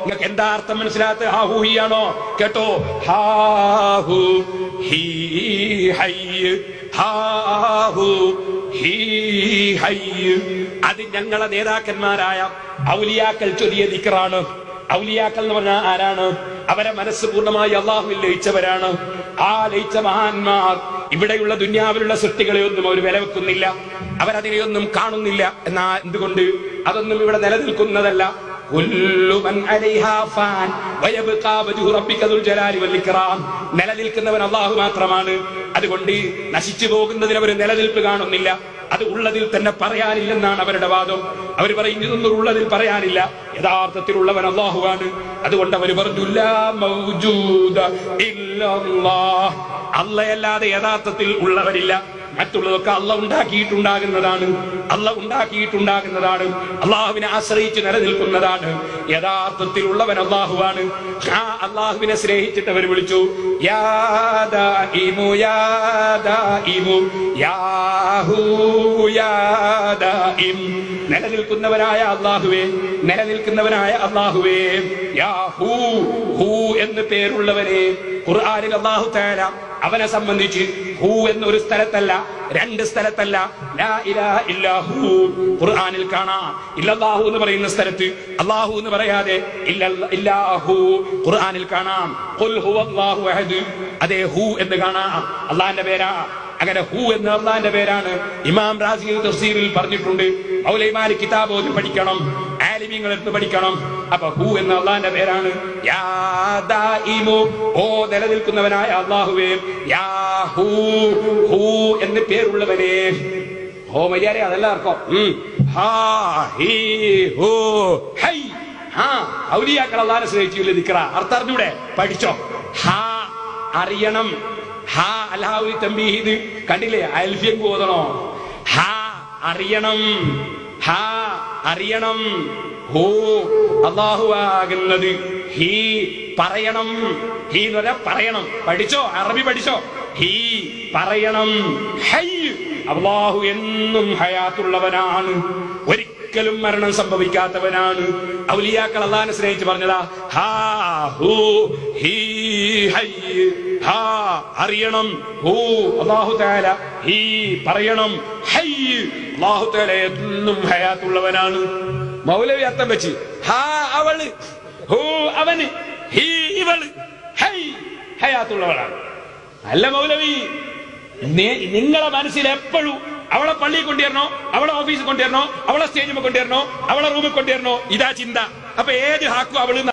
നിങ്ങൾക്ക് എന്താ അർത്ഥം മനസ്സിലാത്ത? ഹാ ഹു ഹി ആണോ? കേട്ടോ, ഹാ ഹു ഹി ഹൈ, ഹാ ഹു ഹി ഹൈ. അത് ഞങ്ങളെ നേതാക്കന്മാരായ ഔലിയാക്കൾ ചൊല്ലിയ ദിക്റാണ്. ഔലിയാക്കൾ എന്ന് പറഞ്ഞാൽ ആരാണ്? അവരെ മനസ്സ് പൂർണ്ണമായി അള്ളാഹുവിൽ ലയിച്ചവരാണ്. ആ ലയിച്ച മഹാന്മാർ ഇവിടെയുള്ള ദുനിയാവിലുള്ള സൃഷ്ടികളെ ഒന്നും അവർ വില വെക്കുന്നില്ല, അവരതിനെയൊന്നും കാണുന്നില്ല. എന്നാ എന്തുകൊണ്ട്? അതൊന്നും ഇവിടെ നിലനിൽക്കുന്നതല്ല. നിലനിൽക്കുന്നവൻ അള്ളാഹു മാത്രമാണ്. അതുകൊണ്ട് നശിച്ചു പോകുന്നതിന് അവർ നിലനിൽപ്പ് കാണുന്നില്ല. അത് ഉള്ളതിൽ തന്നെ പറയാനില്ലെന്നാണ് അവരുടെ വാദം. അവർ പറയും ഇതൊന്നും ഉള്ളതിൽ പറയാനില്ല, യഥാർത്ഥത്തിലുള്ളവൻ അള്ളാഹുവാണ്. അതുകൊണ്ട് അവർ പറഞ്ഞു ലാ മൗജൂദ ഇല്ലല്ലാഹ്, അല്ലാഹുവല്ലാതെ യഥാർത്ഥത്തിൽ ഉള്ളവരില്ല. മറ്റുള്ളതൊക്കെ അള്ളാഹു ഉണ്ടാക്കിയിട്ടുണ്ടാകുന്നതാണ്, അള്ളാഹുവിനെ ആശ്രയിച്ച് നിലനിൽക്കുന്നതാണ്. യഥാർത്ഥത്തിലുള്ളവൻ അള്ളാഹുവാണ്. ആ അള്ളാഹുവിനെ സ്നേഹിച്ചിട്ട് അവർ വിളിച്ചു യാ ദാഇമു യാ ദാഇമു യാ ഹൂ യാ ദാഇം. നിലനിൽക്കുന്നവനായ അള്ളാഹുവേ, നിലനിൽക്കുന്നവനായ അള്ളാഹുവേ, യാ ഹൂ, ഹൂ എന്ന് പേരുള്ളവനെ. ഖുർആനിൽ അല്ലാഹു തആല അവനെ സംബന്ധിച്ച് ഹൂ എന്നൊരു സ്ഥലത്തല്ല, രണ്ട് സ്ഥലത്തല്ല, ലാ ഇലാഹ ഇല്ലാഹു ഖുർആനിൽ കാണാം. ഇല്ലല്ലാഹു എന്ന് പറയുന്ന സ്ഥലത്ത് അല്ലാഹു എന്ന് പറയാതെ ഇല്ലാഹു ഖുർആനിൽ കാണാം. ഖുൽ ഹുവല്ലാഹു അഹദ്, അതേ ഹൂ എന്ന് കാണാം, അള്ളാഹിന്റെ പേരാ. അങ്ങനെ ഹൂ എന്ന അള്ളാഹിന്റെ പേരാണ്. ഇമാം റാസി തഫ്സീറിൽ പറഞ്ഞിട്ടുണ്ട്. മൗലവിമാർ കിതാബ് ഓതി പഠിക്കണം, ആലിമീങ്ങൾ എടുത്ത് പഠിക്കണം. അപ്പൊ ഹൂ എന്ന അള്ളാഹിന്റെ പേരാണ്. യാ ദാഇമു, ഓ നിലനിൽക്കുന്നവനായ അള്ളാഹുവേ, യാ ഹൂ, ഹൂ എന്ന് പേരുള്ളവനെ. ഹോ മര്യാദ അതെല്ലാവർക്കും. ഹാ ഹീ ഹൂ ഹൈ. ഹാ ഔലിയാക്കൾ അള്ളാഹിനെ സ്നേഹിച്ചില്ല ദിക്റ. അർത്ഥം അറിഞ്ഞൂടെ? പഠിച്ചോ. ഹാ അറിയണം. ഹാ അല്ലാഹു തംബീഹ് കണ്ടില്ലേ? അൽഫിയം ഓതണോ? ഹാ അറിയണം, ഹാ അറിയണം. ഹൂ അല്ലാഹു ആകുന്നത്. ഹീ പറയണം. ഹീ എന്ന് പറഞ്ഞാൽ പറയണം. പഠിച്ചോ, അറബി പഠിച്ചോ. ഹീ പറയണം. ഹൈ, അല്ലാഹു എന്നും ഹയാത്തുള്ളവനാണ്, ഒരിക്കലും മരണം സംഭവിക്കാത്തവനാണ്. ഔലിയാക്കൾ അല്ലാഹുവിനെ സ്നേഹിച്ച് പറഞ്ഞതാ ഹാ ഹൂ ഹീ ഹൈ. ഹാ അറിയണം, ഹൂ അല്ലാഹു തആല, ഹീ പറയണം, ഹൈ അല്ലാഹു തആല എന്നും ഹയാത്തുള്ളവനാണ്. മൗലവി അർത്ഥം വെച്ച് ഹാ അവള്, ഹൂ അവന്, ഹീ ഇവള്, ഹൈ ഹയാത്തുള്ളവനാണ്. അല്ല മൗലവി, നിങ്ങളെ മനസ്സിൽ എപ്പോഴും അവളെ പള്ളിയിൽ കൊണ്ടുവരണോ, അവളെ ഓഫീസിൽ കൊണ്ടുവരണോ, അവളെ സ്റ്റേജിൽ കൊണ്ടുവരണോ, അവളെ റൂമിൽ കൊണ്ടുവരണോ, ഇതാ ചിന്ത. അപ്പൊ ഏത് ഹാക്കും അവള്